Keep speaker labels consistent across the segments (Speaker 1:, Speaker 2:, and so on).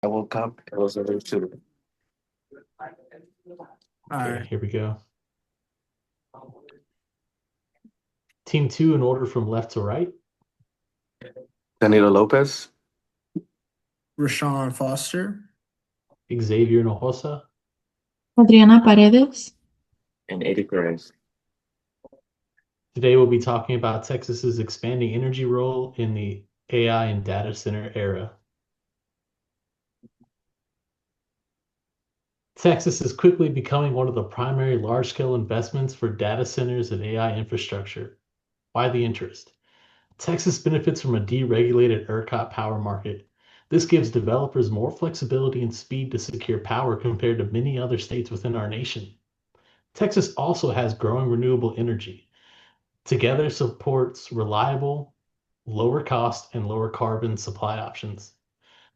Speaker 1: I woke up, it was over to
Speaker 2: All
Speaker 3: Okay,
Speaker 2: right.
Speaker 3: here we go. Team two in order from left to right.
Speaker 1: Danilo Lopez
Speaker 2: Rashawn Foster.
Speaker 3: Xavier Nojosa.
Speaker 4: Adriana Paredes.
Speaker 1: and Eddie Perez.
Speaker 3: Today we'll be talking about Texas's expanding energy role in the AI and data center era. Texas is quickly becoming one of the primary large-scale investments for data centers and AI infrastructure. Why the interest? Texas benefits from a deregulated ERCOT power market. This gives developers more flexibility and speed to secure power compared to many other states within our nation. Texas also has growing renewable energy. Together supports reliable, lower cost, and lower carbon supply options.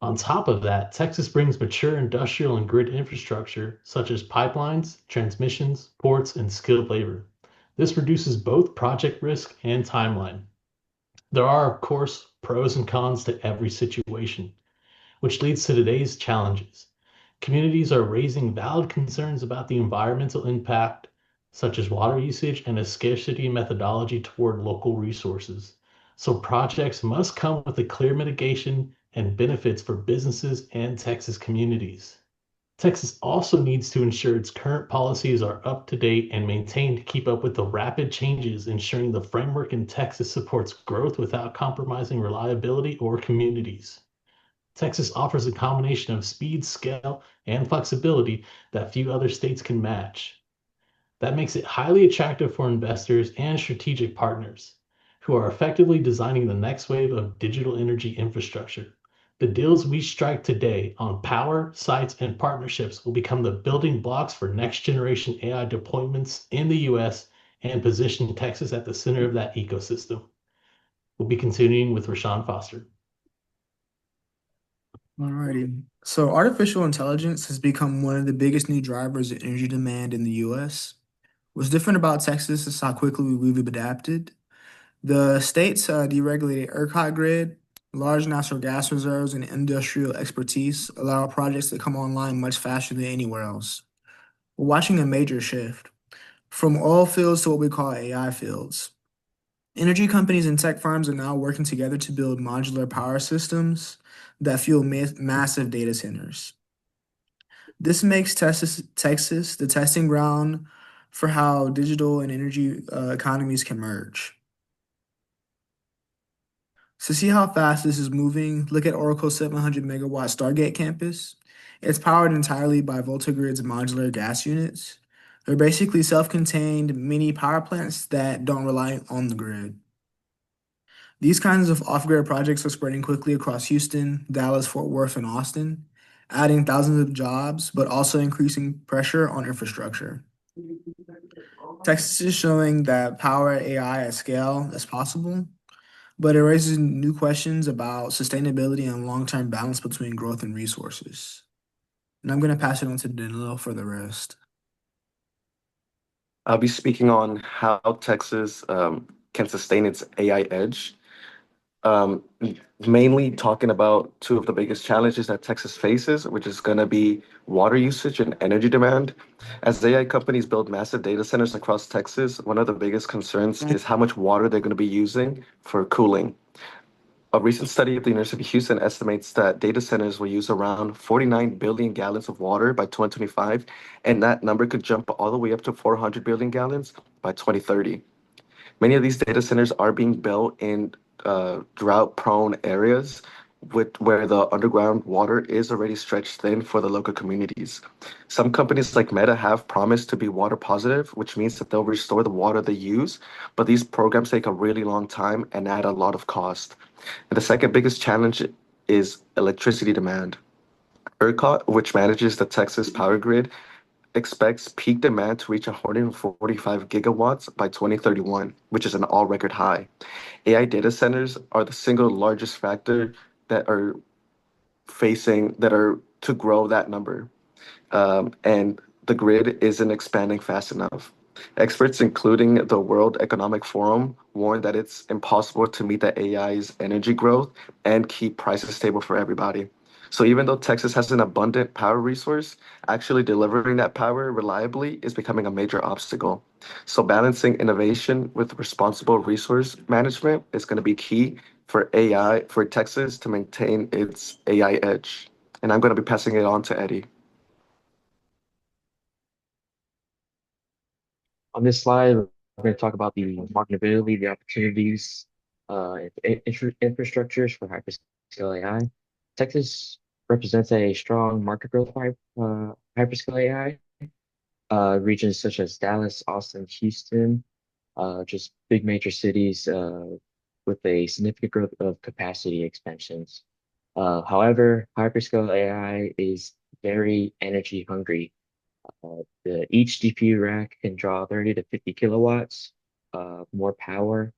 Speaker 3: On top of that, Texas brings mature industrial and grid infrastructure such as pipelines, transmissions, ports, and skilled labor. This reduces both project risk and timeline. There are, of course, pros and cons to every situation, which leads to today's challenges. Communities are raising valid concerns about the environmental impact, such as water usage and a scarcity methodology toward local resources. So projects must come with a clear mitigation and benefits for businesses and Texas communities. Texas also needs to ensure its current policies are up to date and maintained to keep up with the rapid changes, ensuring the framework in Texas supports growth without compromising reliability or communities. Texas offers a combination of speed, scale, and flexibility that few other states can match. That makes it highly attractive for investors and strategic partners who are effectively designing the next wave of digital energy infrastructure. The deals we strike today on power, sites, and partnerships will become the building blocks for next generation AI deployments in the US and position Texas at the center of that ecosystem. We'll be continuing with Rashawn Foster.
Speaker 2: Alrighty. So artificial intelligence has become one of the biggest new drivers of energy demand in the US. What's different about Texas is how quickly we've adapted. The state's deregulated ERCOT grid, large natural gas reserves, and industrial expertise allow projects to come online much faster than anywhere else. We're watching a major shift from oil fields to what we call AI fields. Energy companies and tech firms are now working together to build modular power systems that fuel massive data centers. This makes Texas the testing ground for how digital and energy economies can merge. To see how fast this is moving, look at Oracle's 700 megawatt Stargate campus. It's powered entirely by VoltaGrid's modular gas units. They're basically self-contained mini power plants that don't rely on the grid. These kinds of off-grid projects are spreading quickly across Houston, Dallas, Fort Worth, and Austin, adding thousands of jobs, but also increasing pressure on infrastructure. Texas is showing that power AI at scale is possible, but it raises new questions about sustainability and long-term balance between growth and resources. And I'm going to pass it on to Danilo for the rest.
Speaker 1: I'll be speaking on how Texas can sustain its AI edge. Um, Mainly talking about two of the biggest challenges that Texas faces, which is going to be water usage and energy demand. As AI companies build massive data centers across Texas, one of the biggest concerns is how much water they're going to be using for cooling. A recent study at the University of Houston estimates that data centers will use around 49 billion gallons of water by 2025, and that number could jump all the way up to 400 billion gallons by 2030. Many of these data centers are being built in drought-prone areas where the underground water is already stretched thin for the local communities. Some companies like Meta have promised to be water positive, which means that they'll restore the water they use, but these programs take a really long time and add a lot of cost. And the second biggest challenge is electricity demand. ERCOT, which manages the Texas power grid, expects peak demand to reach 145 gigawatts by 2031, which is an all-record high. AI data centers are the single largest factor that are that are to grow that number. And the grid isn't expanding fast enough. Experts, including the World Economic Forum, warn that it's impossible to meet the AI's energy growth and keep prices stable for everybody. So even though Texas has an abundant power resource, actually delivering that power reliably is becoming a major obstacle. So balancing innovation with responsible resource management is going to be key for AI, for Texas to maintain its AI edge. And I'm going to be passing it on to Eddie.
Speaker 5: On this slide, we're going to talk about the marketability, the opportunities, infrastructures for hyperscale AI. Texas represents a strong market growth for hyperscale AI. Regions such as Dallas, Austin, Houston, just big major cities with a significant growth of capacity expansions. However, hyperscale AI is very energy hungry. Each GPU rack can draw 30 to 50 kilowatts, more power,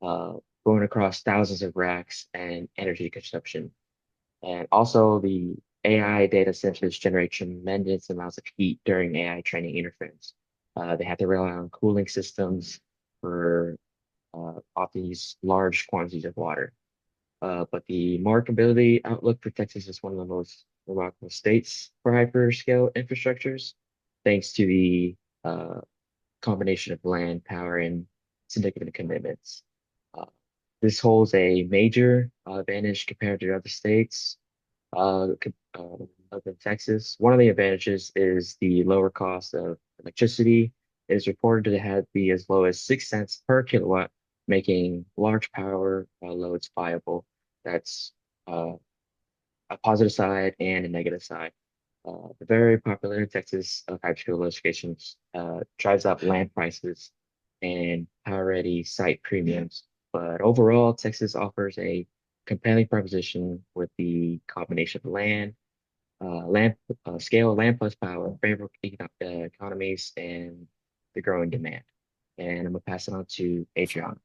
Speaker 5: uh, going across thousands of racks and energy consumption. And also, the AI data centers generate tremendous amounts of heat during AI training interference. They have to rely on cooling systems for often use large quantities of water. But the marketability outlook for Texas is one of the most remarkable states for hyperscale infrastructures, thanks to the uh, combination of land, power, and significant commitments. Uh, this holds a major advantage compared to other states other than Texas. One of the advantages is the lower cost of electricity. It is reported to have be as low as 6 cents per kilowatt, making large power loads viable. That's uh, a positive side and a negative side. The very popular in Texas hyperscale locations drives up land prices and power-ready site premiums. But overall, Texas offers a compelling proposition with the combination of land scale, land plus power, favorable economies, and the growing demand. And I'm gonna pass it on to Adrian.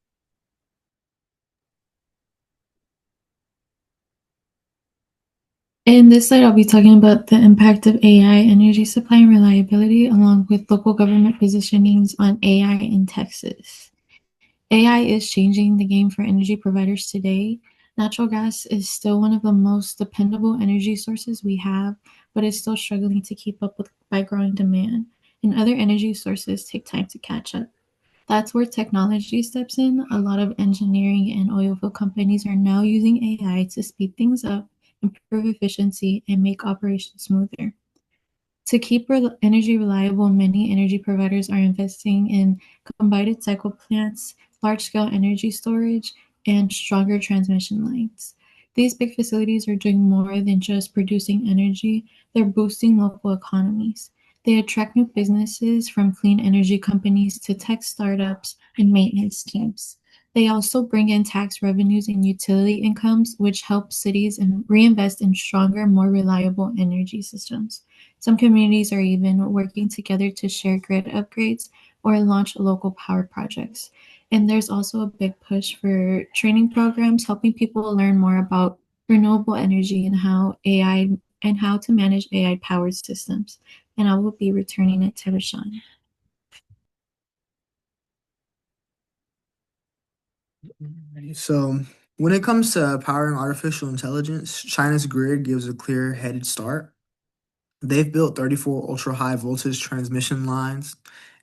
Speaker 4: In this slide, I'll be talking about the impact of AI, energy supply and reliability, along with local government positionings on AI in Texas. AI is changing the game for energy providers today. Natural gas is still one of the most dependable energy sources we have, but it's still struggling to keep up with by growing demand. And other energy sources take time to catch up. That's where technology steps in. A lot of engineering and oil field companies are now using AI to speed things up, improve efficiency, and make operations smoother. To keep energy reliable, many energy providers are investing in combined cycle plants, large scale energy storage, and stronger transmission lines. These big facilities are doing more than just producing energy, they're boosting local economies. They attract new businesses from clean energy companies to tech startups and maintenance teams. They also bring in tax revenues and utility incomes, which help cities and reinvest in stronger, more reliable energy systems. Some communities are even working together to share grid upgrades or launch local power projects. And there's also a big push for training programs helping people learn more about renewable energy and how to manage AI powered systems. And I will be returning it to Rashawn.
Speaker 2: So, when it comes to powering artificial intelligence, China's grid gives a clear headed start. They've built 34 ultra high voltage transmission lines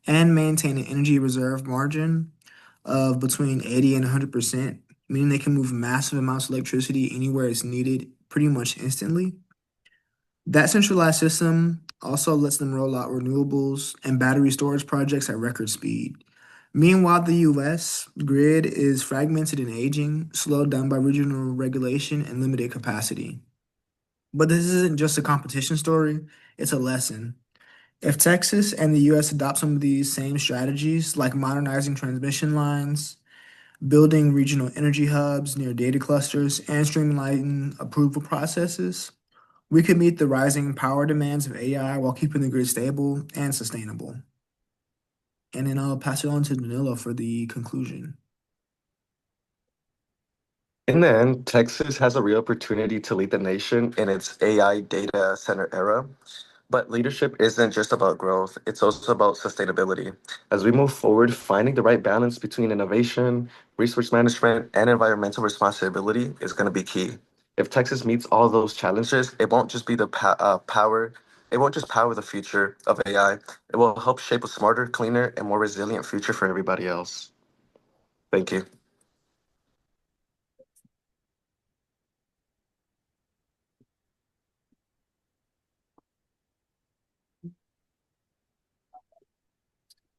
Speaker 2: and maintain an energy reserve margin of between 80 and 100%, meaning they can move massive amounts of electricity anywhere it's needed pretty much instantly. That centralized system also lets them roll out renewables and battery storage projects at record speed. Meanwhile, the US grid is fragmented and aging, slowed down by regional regulation and limited capacity. But this isn't just a competition story, it's a lesson. If Texas and the US adopt some of these same strategies, like modernizing transmission lines, building regional energy hubs near data clusters, and streamlining approval processes, we could meet the rising power demands of AI while keeping the grid stable and sustainable. And then I'll pass it on to Danilo for the conclusion.
Speaker 1: In the end, Texas has a real opportunity to lead the nation in its AI data center era. But leadership isn't just about growth, it's also about sustainability. As we move forward, finding the right balance between innovation, resource management, and environmental responsibility is going to be key. If Texas meets all of those challenges, it won't just be power. It won't just power the future of AI. It will help shape a smarter, cleaner, and more resilient future for everybody else. Thank you.